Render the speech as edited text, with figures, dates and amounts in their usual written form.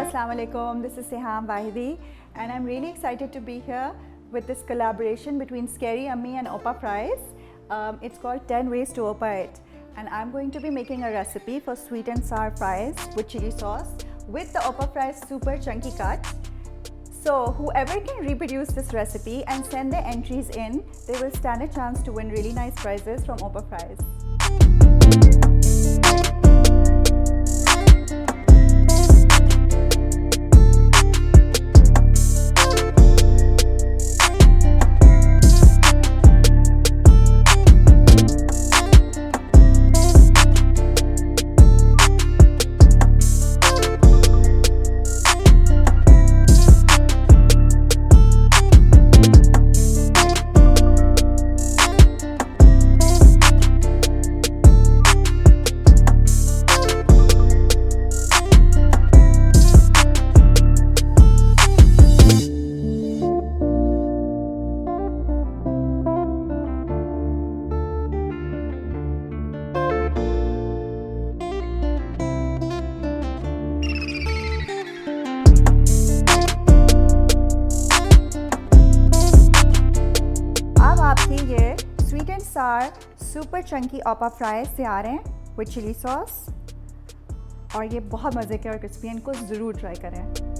Assalamu alaikum. This is Seyham Vahidy and I'm really excited to be here with this collaboration between Scary Yummy and Opa Fries. It's called 10 Ways to Opa It, and I'm going to be making a recipe for sweet and sour fries with chili sauce with the Opa Fries super chunky cut. So whoever can reproduce this recipe and send their entries in, they will stand a chance to win really nice prizes from Opa Fries. आपके ये sweet and sour super chunky Opa fries तैयार हैं with chilli sauce और ये बहुत मज़े के और क्रिस्पी, इनको ज़रूर ट्राई करें।